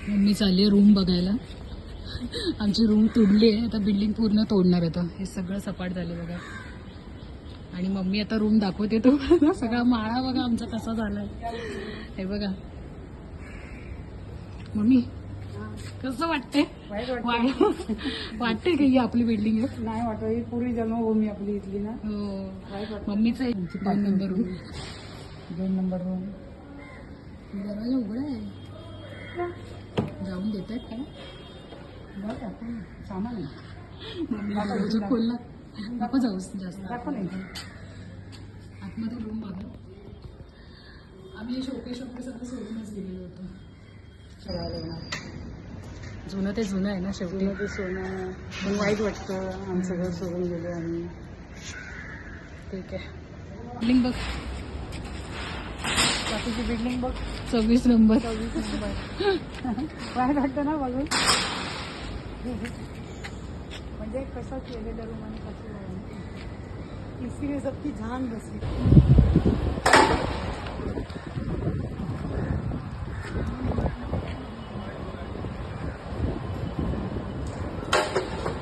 Mummy चालली room बघायला. आमची रूम तुडली आहे आता, बिल्डिंग पूर्ण तोडणार आता. हे सगळं सपाट झाले बघा. आणि मम्मी आता रूम दाखवते तो सगळा माळा बघा आमचा कसा झालाय. हे बघा मम्मी कसं वाटतंय? वाटतंय का ही आपली बिल्डिंग आहे? नाही वाटत, ही पूर्वी जन्मभूमी आपली इथली ना. हो मम्मीचं 2 नंबर रूम. 2 number room. दरवाजा उघडा आहे, जाऊन देत आहेत का? बघा सामान आहे. मम्मी दरवाजा खोलला नको जाऊ जास्त. दाखव नाही आतमध्ये रूम बघा. आम्ही शोके सगळं सोडूनच गेलेलो होतो. सगळ्याला येणार. जुनं ते जुनं आहे ना शेवटी. जुनं ते सोनं पण वाईट वाटतं. आमचं घर सोडून गेलो आम्ही. ठीक आहे. बिल्डिंग बघ, बाकीची बिल्डिंग बघ. 26 नंबर. 24 नंबर. वाईट वाटतं ना बघून. म्हणजे कसं केलेलं रूम आणि कसं इसीलिए सबकी जान बसी.